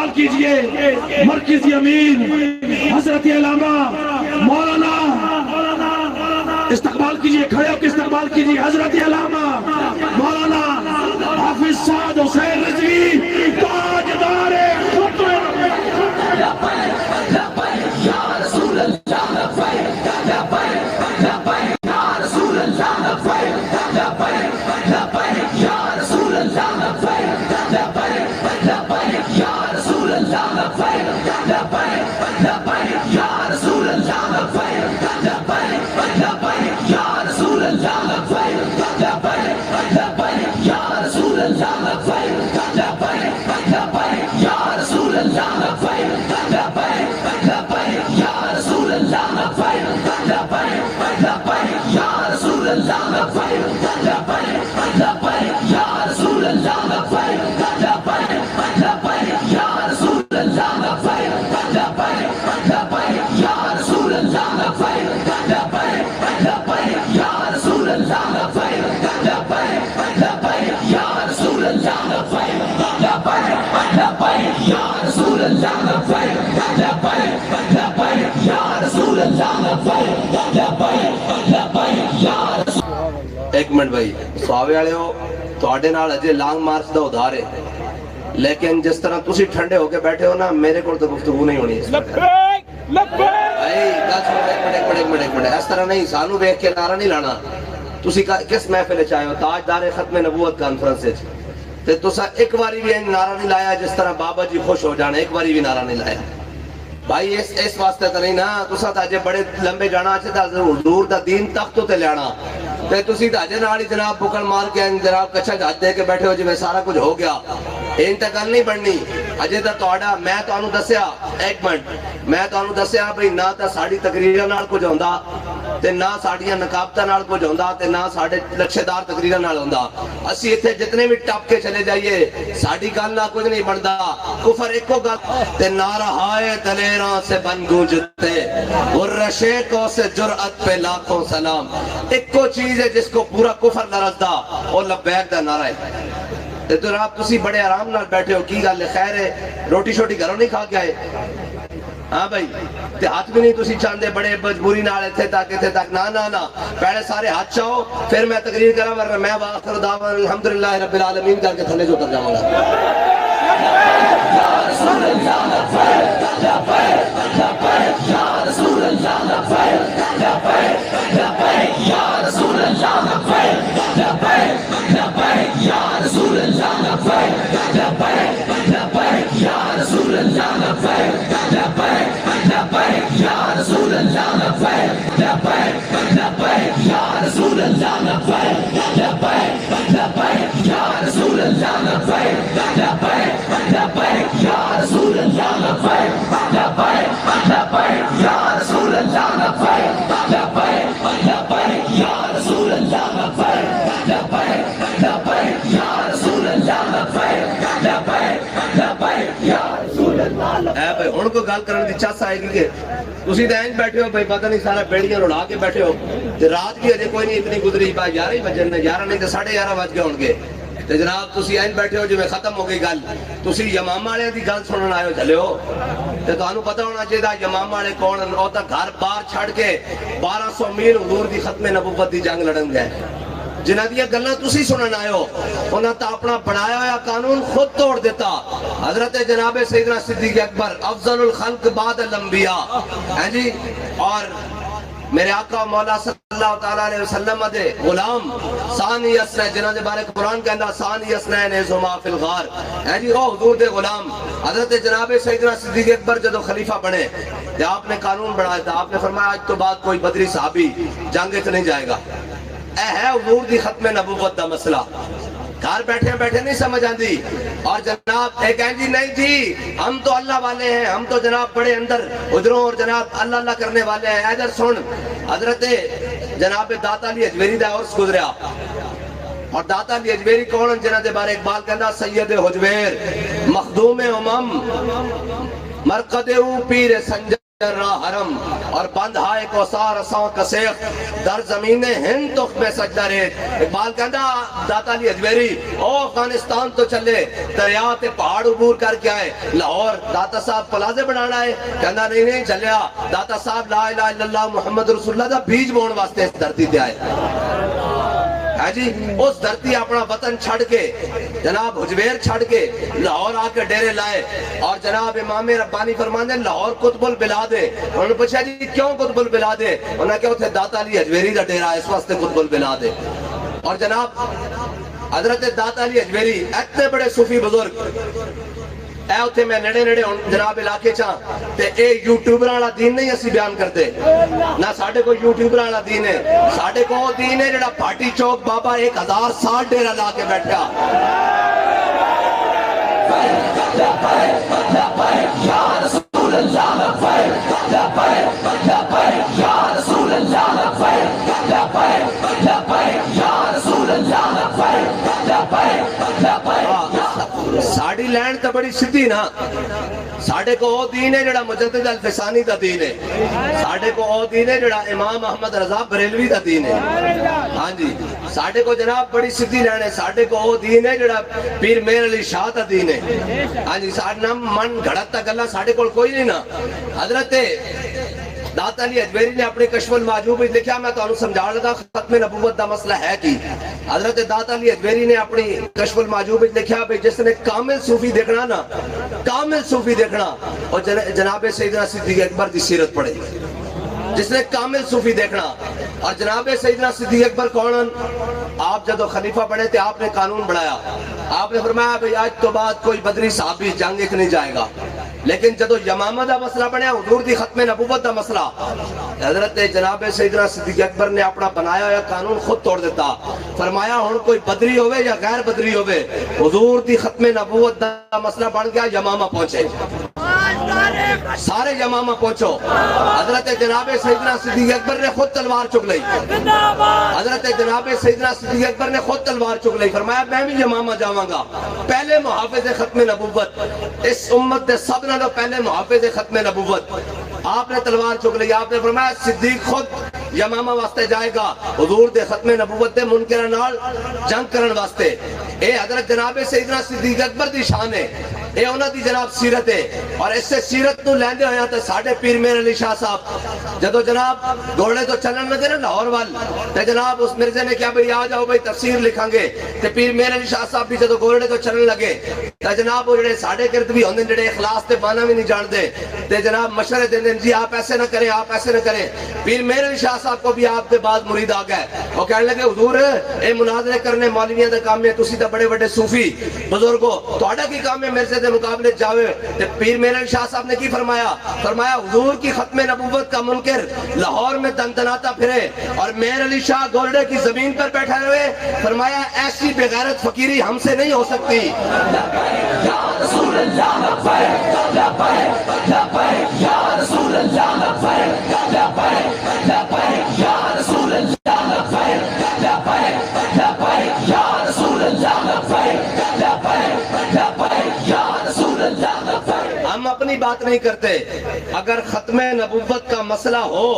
استقبال کیجئے مرکزی امیر حضرت علامہ مولانا، استقبال کیجئے، کھڑے ہو کے استقبال کیجئے حضرت علامہ مولانا حافظ سعد حسین رضوی تاجدار خطب ایک منٹ بھائی سواوے والے ہو تواڈے نال اجے لانگ مارچ دا ادھار ہے، لیکن جس طرح تسی ٹھنڈے ہو کے بیٹھے ہو نا میرے کو تو گفتگو نہیں ہونی اس منٹ اس طرح نہیں، سانو ویکھ کے نعرہ نہیں لانا۔ تسی کس محفل چاہے ہو تاجدار ختم نبوت کانفرنس وچ تے تسا ایک باری بھی نعرہ نہیں لایا جس طرح بابا جی خوش ہو جانے، ایک باری بھی نعرہ نہیں لایا بھائی اس واسطے تو نہیں نا، تسا تا اجے بڑے لمبے جانا اچھے تا حضور دا دین تختوں تے لیانا تے تسی تا اجے نال ہی جناب بکل مار کے جناب کچھا ہاتھ دے کے بیٹھے ہو جی میں سارا کچھ ہو گیا، این تے گل نہیں بننی۔ اجے تا تہاڈا میں تانوں دسیا، ایک منٹ میں تانوں دسیا بھئی نہ تا ساڈی تقریراں نال کچھ ہوندا تے نہ ساڈیاں نقابتاں نال کچھ ہوندا تے نہ ساڈے لچھے دار تقریراں نال ہوندا، اسی ایتھے جتنے بھی ٹپ کے چلے جائیے ساڈی گل نہ کچھ نہیں بندا، کفر ایکو گل تے نعرہ ہائے دلیراں سے بن گونجتے غرشیکوں سے جرأت پہ لاکھوں سلام، ایکو چیز ہے جس کو پورا کفر نرسدا اور لبیک دا نعرہ ہے۔ تو آپ تسی بڑے آرام نال بیٹھے ہو، کی گل ہے خیر ہے، روٹی شوٹی گھروں نہیں کھا کے آئے؟ ہاں بھائی تے ہاتھ بھی نہیں تسی چاندے بڑے مجبوری نال ایتھے تک نا پہلے سارے ہاتھ چاہو پھر میں تقریر کراں، ورنہ میں آخر دعوانا الحمدللہ رب العالمین کر کے تھلے جو اتر جاؤں گا۔ یا رسول اللہ لبیک لبیک یا رسول اللہ لبیک لبیک لبیک یا رسول اللہ لبیک لبیک لبیک یا رسول اللہ لبیک لبیک لبیک یا رسول اللہ لبیک لبیک لبیک یا رسول اللہ لبیک لبیک لبیک یا رسول اللہ لبیک لبیک لبیک یا رسول اللہ لبیک لبیک لبیک یا رسول اللہ لبیک لبیک لبیک یا رسول اللہ لبیک لبیک لبیک یا رسول اللہ لبیک لبیک لبیک یا رسول اللہ لبیک لبیک لبیک یا رسول اللہ لبیک۔ اے بھائی ہن کو گل کرن دی چاس آئے گی کہ تسی تے اینج بیٹھے ہو بھائی پتہ نہیں سارا بیڑیاں اڑا کے بیٹھے ہو تے رات بھی اجے کوئی نہیں اتنی گزری با 11 بجے 11 نہیں تے 11:30 بج گئے ہون گے تے جناب تسی اینج بیٹھے ہو جویں ختم ہو گئی گل، تسی یمامہ والے دی گل سنن آئے ہو چلے ہو تے تانوں پتہ ہونا چاہیے یمامہ والے کون او تا گھر بار چھڑ کے 1200 میل حضور دی ختم نبوت دی جنگ لڑن گئے، جنہ دیا گلنا تسی سنن آئے ہو انہاں تا اپنا بنایا ہوا قانون خود توڑ دیتا۔ حضرت جناب سیدنا صدیق اکبر افضل الخلق بعد الانبیاء ہیں جی، اور میرے آقا مولا صلی اللہ تعالیٰ علیہ وسلم دے غلام ثانی اسنین جنہ دے بارے قرآن کہندہ ثانی اسنین ازہما فی الغار ہیں جی، او حضور دے غلام حضرت جناب سیدنا صدیق اکبر جدو خلیفہ بنے تو آپ نے قانون بنایا تھا، آپ نے فرمایا آج تو بعد کوئی بدری صحابی جنگ نہیں جائے گا، اے ہے حضور دی ختم نبوت دا مسئلہ، گھر بیٹھے نہیں سمجھ آندی، اور جناب ایک ہیں جی نہیں جی ہم تو اللہ والے ہیں، ہم تو جناب بڑے اندر ادھروں اور جناب اللہ اللہ کرنے والے ہیں۔ ادھر سن حضرت جناب داتا علی اجمیری دا عرس گزریا، اور داتا علی اجمیری کون جنہ دے بارے اقبال کہنا سید حجویر مخدوم امم مرقد او پیر سنجر حرم اور بند ہائے کو سار اساں کسیخ در زمین ہند تخ میں سجدہ ریت. اقبال کہندا داتا علی اجمیری او افغانستان تو چلے دریا تے پہاڑ عبور کر کے آئے, لاہور داتا صاحب پلازے بنانا ہے, کہندا نہیں چلیا, داتا صاحب لا الہ الا اللہ محمد رسول اللہ دا بیج بون واسطے اس دھرتی تے آئے. جی اس دھرتی اپنا وطن چھڑ کے جناب حجویر چھڑ کے لاہور آ کے ڈیرے لائے, اور جناب امام ربانی فرماندے لاہور قطب البلاد ہے. انہوں نے پوچھا جی کیوں قطب البلاد ہے؟ انہوں نے کہا اتھے داتا علی اجمیری دا ڈیرہ اس واسطے قطب البلاد ہے. اور جناب حضرت داتا علی اجمیری اتنے بڑے صوفی بزرگ اے اتھے میں نڑے نڑے جناب علاقے چاہاں تے اے یوٹیوبراں والا دین نہیں اسی بیان کرتے, نہ ساڑھے کو یوٹیوبراں والا دین ہے. ساڑھے کو دین ہے جڑا بھاٹی چوک بابا 1000 سال ڈیرہ لا کے بیٹھا. یا رسول اللہ لبیک لبیک لبیک یا رسول اللہ لبیک لبیک لبیک یا رسول اللہ لبیک لبیک لبیک. ساڑھی لینڈ تا بڑی سدھی نا, ساڑھے کو او دین ہے جڑا مجدد الفسانی دا دین ہے, ساڑھے کو او دین ہے جڑا امام احمد رضا بریلوی دا دین ہے. ہاں جی ساڑھے کو جناب بڑی سدھی لینڈ ہے, ساڑھے کو او دین ہے جڑا پیر میر علی شاہ دا دین ہے. ہاں جی ساڑھے نام من گھڑت تا گلہ ساڑھے کو کوئی نہیں نا. حضرت داتا علی اجمیری نے اپنے کشف المعجوب میں لکھا, میں تو انہوں سمجھا لگا ختم نبوت دا مسئلہ ہے کی. حضرت داتا علی اجمیری نے اپنی کشف المعجوب میں لکھا بھی جس نے کامل صوفی دیکھنا نا, کامل صوفی دیکھنا, اور جناب سیدنا صدیق اکبر دی سیرت پڑھے. جس نے کامل صوفی دیکھنا, اور جناب سیدنا صدیق اکبر کون؟ آپ جب خلیفہ بنے تھے آپ نے قانون بڑھایا, آپ نے فرمایا بھئی آج تو بعد کوئی بدری صحابی جنگ ایک نہیں جائے گا. لیکن جدو یمامہ دا مسئلہ بنیا, حضور دی ختم نبوت دا مسئلہ, حضرت جناب سیدنا صدیق اکبر نے اپنا بنایا ہوا قانون خود توڑ دیتا. فرمایا ہن کوئی بدری ہوئے یا غیر بدری ہوئے, حضور دی ختم نبوت دا مسئلہ بن گیا, یمامہ پہنچے, سارے یمامہ پہنچو. حضرت جناب سیدنا صدیق اکبر نے خود تلوار چک لئی, حضرت جناب سیدنا صدیق اکبر نے خود تلوار چک لئی. فرمایا میں بھی یمامہ جاواں گا. پہلے محافظ ختم نبوت اس امت دے سب نہ پہلے محافظ ختم نبوت, آپ نے تلوار چک لئی. آپ نے فرمایا صدیق خود یمامہ واسطے جائے گا, حضور دے ختم نبوت دے منکراں نال جنگ کرن واسطے. اے حضرت جناب سیدنا صدیق اکبر دی شان ہے, اے انہاں دی جناب سیرت ہے. اور اس سے سیرت نو لیندے ہویا تے ساڈے پیر میر علی شاہ صاحب جدو جناب گھوڑے تو چلن لگے نا لاہور وال, تے جناب اس مرزے نے کہا بھئی آ جاؤ بھئی تفسیر لکھاں گے. تے پیر میر علی شاہ صاحب بھی جدو گھوڑے تو چلن لگے تے جناب وہ جڑے ساڈے گرد بھی ہوندے جڑے اخلاص تے بانا بھی نہیں جاندے, تے جناب مشورے دیندے جی آپ ایسے نہ کریں, آپ ایسے نہ کریں. پیر میر علی شاہ صاحب کو بھی آپ کے بعد مرید آ گئے, وہ کہنے لگے حضور اے مناظرے کرنے مولویاں دے کام میں, تسی تے بڑے بڑے صوفی بزرگو تہاڈا کی کام ہے مرزے دے مقابلے جاوے. تے پیر میر علی شاہ صاحب نے کی فرمایا؟ فرمایا حضور کی ختم نبوت کا منکر لاہور میں دندناتا پھرے اور میر علی شاہ گولڈے کی زمین پر بیٹھے ہوئے, فرمایا ایسی بغیرت فقیری ہم سے نہیں ہو سکتی. یا رسول اللہ لبیک لبیک لبیک یا رسول اللہ لبیک لبیک لبیک یا رسول اللہ لبیک لبیک لبیک یا رسول اللہ لبیک لبیک لبیک یا رسول اللہ لبیک. ہم اپنی بات نہیں کرتے, اگر ختم نبوت کا مسئلہ ہو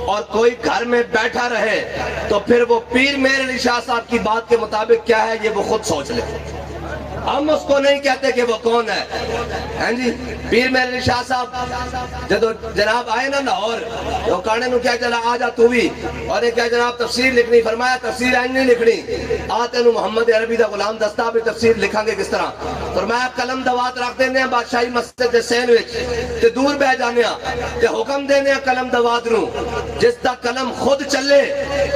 اور کوئی گھر میں بیٹھا رہے تو پھر وہ پیر میر علی شاہ صاحب کی بات کے مطابق کیا ہے یہ وہ خود سوچ لے. ہم اس کو نہیں کہتے کہ وہ کون ہے. ہاں جی پیر میر علی شاہ صاحب جدو جناب آئے نا لاہور, وہ کانے نو کیا چلا آ جا تو بھی, اور یہ کیا جناب تفسیر لکھنی. فرمایا تفسیر آئین نہیں لکھنی, آتے نو محمد عربی دا غلام دستا بھی تفسیر لکھاں گے کس طرح. فرمایا قلم دوات رکھ دینے ہیں بادشاہی مسجد دے سین وچ تے دور بہ جانے ہیں تے حکم دینے ہیں قلم دوات نو, جس دا قلم خود چلے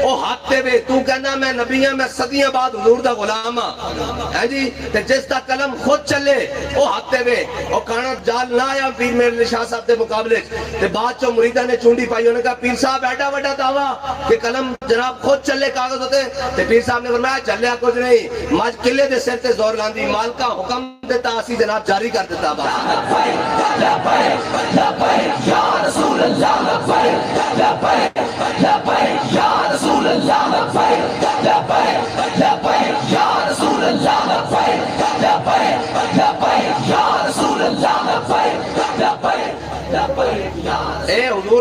او ہاتھ تے وے. تو کہنا میں نبیاں میں صدیاں بعد حضور دا غلام ہاں جی, تے جس دا قلم خود چلے او ہاتھ تے وے. او کانا جال نہ آیا پیر میر علی شاہ صاحب دے مقابلے تے بعد چو مریدہ نے چونڈی پائی, انہوں نے کہا پیر صاحب ایڈا وڈا دعویٰ کہ قلم جناب خود چلے کاغذ ہوتے. تے پیر صاحب نے فرمایا چلیا کچھ نہیں, ماج قلعے دے سر تے زور لاندی, مالکہ حکم دیتا اسی جناب جاری کر دیتا. لبیک لبیک لبیک یا رسول اللہ لبیک لبیک لبیک یا رسول اللہ لبیک لبیک لبیک یا رسول اللہ لبیک لبیک لبیک یا رسول اللہ لبیک لبیک لبیک یا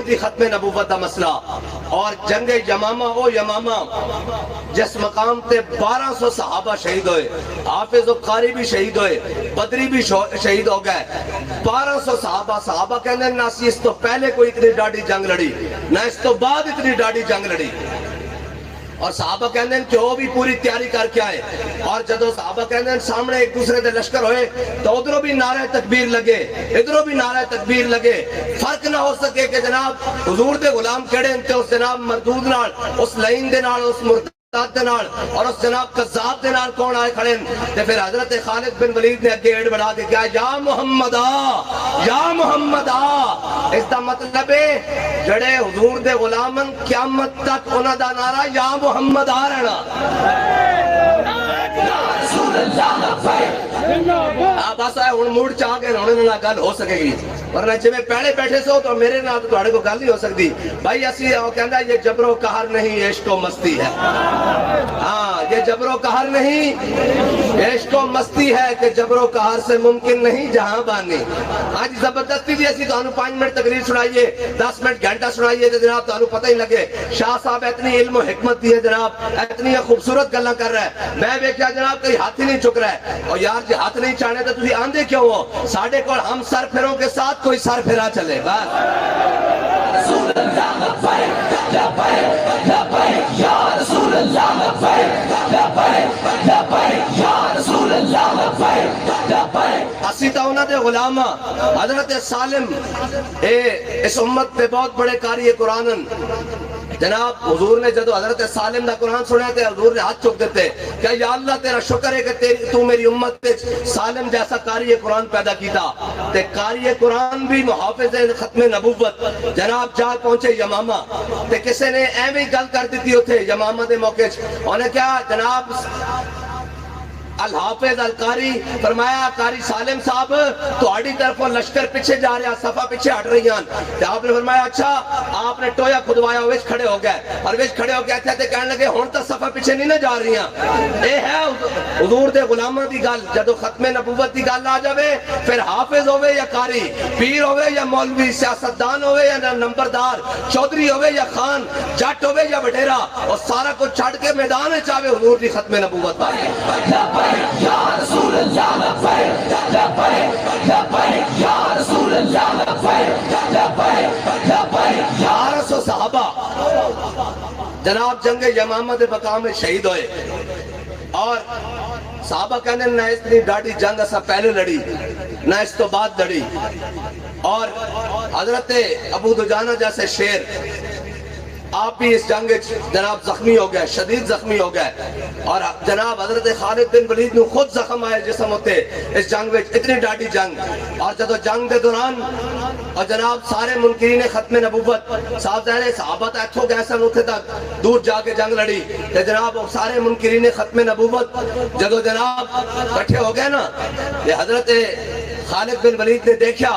دی ختم نبوت دا مسئلہ اور جنگ یمامہ او یمامہ جس مقام تے 1200 صحابہ شہید ہوئے، حافظ و قاری بھی شہید ہوئے، بدری بھی شہید ہو گئے، 1200 صحابہ کہنے ہیں نہ اس تو پہلے کوئی اتنی ڈاڑی جنگ لڑی نہ اس تو بعد اتنی ڈاڑی جنگ لڑی، اور صحابہ کہنے ہیں کہ وہ بھی پوری تیاری کر کے آئے، اور جدو صحابہ کہنے ہیں سامنے ایک دوسرے دے لشکر ہوئے تو ادھروں بھی نعرہ تکبیر لگے ادھروں بھی نعرہ تکبیر لگے، فرق نہ ہو سکے کہ جناب حضور دے غلام کہڑے انتے اس جناب مردود نال، اس لعین دے نال، اس مرتد دے نال اور اس جناب قذاب دے نال کون آئے کھڑے تے پھر حضرت خالد بن ولید نے اگے ایڈ بڑھا کے کہا یا محمد اس دا مطلب ہے جڑے حضور دے غلامن قیامت تک انہاں دا نعرہ یا محمد آ رہنا، بس ہے ہن موڈ چاہ کے ہن نہ گل ہو سکے گی، ورنہ جویں پہلے بیٹھے سو تو میرے نال تو تواڈے کو گل نہیں ہو سکتی بھائی، اسی او کہندا یہ جبر و قہر نہیں عشق و مستی ہے، ہاں یہ جبر و قہر نہیں عشق و مستی ہے کہ جبر و قہر سے ممکن نہیں جہاں بانی، آج زبردستی بھی اسی تانوں 5 منٹ تقریر سنائیے 10 منٹ گھنٹہ سنائیے تو جناب تانوں پتہ ہی لگے شاہ صاحب اتنی علم و حکمت دی ہے جناب، اتنی خوبصورت گلاں کر رہا ہے، میں دیکھیا جناب کہیں ہاتھ ہی نہیں چک رہا ہے، اور یار جی ہاتھ نہیں چاہنے تو تسی آندے کیوں ہو، ساڑھے کو ہم سر پھروں کے ساتھ کوئی سر پھرا چلے بس رسول اللہ لبیک لبیک لبیک یا رسول اللہ لبیک لبیک لبیک یا رسول اللہ لبیک لبیک، اسی تا انہاں دے غلام حضرت سالم اس امت پہ بہت بڑے قاری قرآن، جناب حضور نے جدو حضرت سالم دا قرآن سنیا تھے حضور نے ہاتھ چک دیتے کہ یا اللہ تیرا شکر ہے کہ تو میری امت تے سالم جیسا قاری قرآن پیدا کیتا، تے قاری قرآن بھی محافظ ختم نبوت جناب جا پہنچے یمامہ، تے کسے نے ایویں گل کر دیتی ہوتے یمامہ دے موقع انہیں کیا جناب الحافظ القاری فرمایا قاری سالم صاحب تو آڑی طرف لشکر پیچھے جا رہا صفحہ پیچھے ہٹ رہی ہیں، آپ نے فرمایا اچھا، آپ نے ٹویا کھدوایا ویچ کھڑے ہو گئے اور ویچ کھڑے ہو گئے تھے کہنے لگے ہون تا صفحہ پیچھے نہیں نہ جا رہی ہیں، اے ہے حضور دے غلامہ دی گل، جدو ختم نبوت دی گل آ جاوے پھر حافظ ہوئے یا قاری، پیر ہوئے یا مولوی، سیاستدان ہوئے یا نمبردار، چودھری ہوئے یا خان، جٹ ہوئے یا وڈیرا، اور سارا کچھ چھڑ کے میدان چاہے حضور دی ختم نبوت پائی یا رسول اللہ لبیک لبیک لبیک یا رسول اللہ لبیک لبیک لبیک، 1200 صحابہ جناب جنگ یمامہ دے مقام میں شہید ہوئے، اور صحابہ کہنے نہ اتنی ڈاڑی جنگ اسا پہلے لڑی نہ اس تو بعد لڑی، اور حضرت ابو دجانہ جیسے شیر آپ بھی اس جنگ جناب زخمی ہو گئے، شدید زخمی ہو گئے، اور جناب حضرت خالد بن ولید نے خود زخم آئے جسم ہوتے اس جنگ میں، اتنی ڈاڑی جنگ، اور جدو جنگ دے دوران اور جناب سارے منکرین ختم نبوت صاحب ظاہر صحابہ تا ایتھو گئے سن اتھے تک دور جا کے جنگ لڑی، کہ جناب سارے منکرین ختم نبوت جدو جناب کٹھے ہو گئے نا، یہ حضرت خالد بن ولید نے دیکھا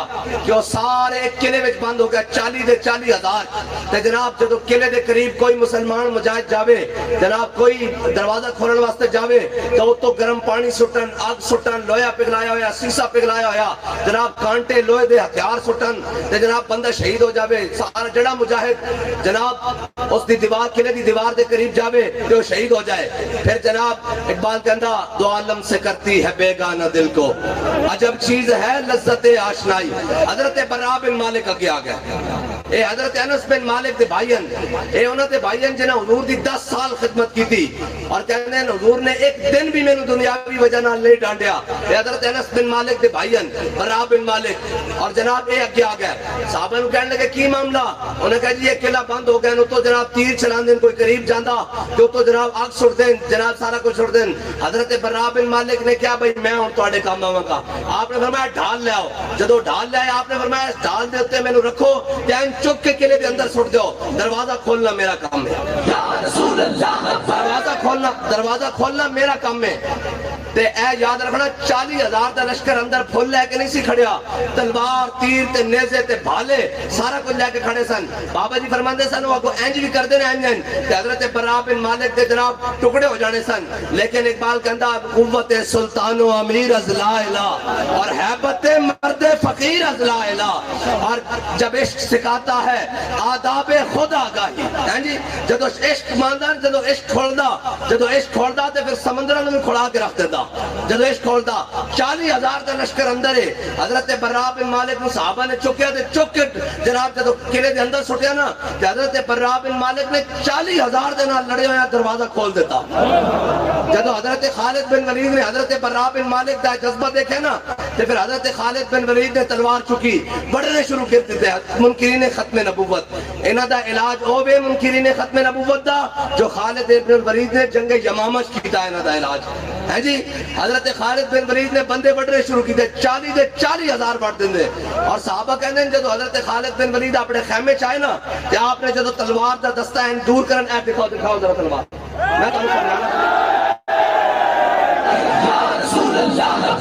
کہ وہ سارے ایک قلعے میں بند ہو گئے 40,000 تے جناب جدو قلعے دے قریب کوئی مسلمان مجاہد جاوے جناب کوئی دروازہ کھولن واسطے جاوے تو تو گرم پانی سٹن، آگ سٹن، لویا پگلایا ہویا، سیسا پگلایا ہویا، جناب کانٹے لوہے دے ہتھیار سٹن تے جناب بندہ شہید ہو جاوے، سارا جڑا مجاہد جناب اس دی دیوار قلعے دی دیوار دے قریب جاوے تو وہ شہید ہو جائے، پھر جناب اقبال کہندا دو عالم سے کرتی ہے بیگانہ دل کو عجب چیز ہے لذت آشنائی، حضرت براء بن مالک اگے آ گیا، اے حضرت انس بن مالک دے بھائین، اے انہوں دے بھائین جنہاں حضور دی 10 سال خدمت کی تھی، اور کہنے ہیں حضور نے ایک دن بھی میں نے دنیاوی وجہ نہ لے ڈانڈیا، اے حضرت انس بن مالک دے بھائین براء بن مالک، اور جناب اے اگے آ گئے، صحابہ نے کہنے لگے کی معاملہ، انہوں نے کہا جی یہ قلعہ بند ہو گئے، تو جناب تیر چلان دیں کوئی قریب جاندہ تو جناب آگ چھوڑ دیں، جناب سارا کچھ چھوڑ دیں، حضرت براء بن مالک نے کیا بھئی میں ہوں تواڈے کام آواں گا، آپ نے فرمایا ڈھال لے آؤ، جدو ڈھال لے آئے آپ نے فرمایا اس ڈھال دے ہوتے میں نے رکھو کہ ان چک کے قلعے دے اندر سٹ دیو، دروازہ کھولنا میرا کام ہے، یا رسول اللہ دروازہ کھولنا میرا کام ہے، تے اے یاد رکھنا 40,000 دا لشکر اندر پھول لے کے نہیں سی کھڑیا، تلوار تیر تے نیزے تے بھالے سارا کچھ لے کے کھڑے سن، بابا جی فرماندے سن وہ کو انج بھی کر دینا انج تے حضرت براء بن مالک دے جناب ٹکڑے ہو جانے سن، لیکن اقبال کہندا قوت سلطان و امیر از لا الہ اور ہیبت مرد فخر فقیر از لا الہ، اور جب عشق سکھاتا ہے آداب خود آگاہی، ہاں جی جدو عشق ماندا، جدو عشق کھولدا تے پھر سمندراں نوں کھڑا کے رکھ دیندا، جدو عشق کھولدا 40,000 دا لشکر اندر ہے، حضرت برا بن مالک نو صحابہ نے چکیا تے چک کے جناب جدو قلعے دے اندر سٹیا نا تے حضرت برا بن مالک نے 40,000 دے نال لڑے ہویا دروازہ کھول دیتا۔ جدو حضرت خالد بن ولید نے حضرت برا بن مالک دا جذبہ دیکھے نا تے پھر حضرت خالد بن ولید نے تلوار چکی بڑھنے شروع کر دیتے منکرین ختم نبوت۔ انہاں دا علاج او بے منکرین ختم نبوت دا جو خالد بن ولید نے جنگ یمامہ کیتا، انہاں دا علاج ہے جی۔ حضرت خالد بن ولید نے بندے بڑھنے شروع کیتے، 40,000 بڑھ دیندے، اور صحابہ کہندے جدو حضرت خالد بن ولید اپنے خیمے چ آئے نا تے آپ نے جدو تلوار دا دستہ این دور کرن، اے دکھاؤ ذرا تلوار، میں تانوں سمجھانا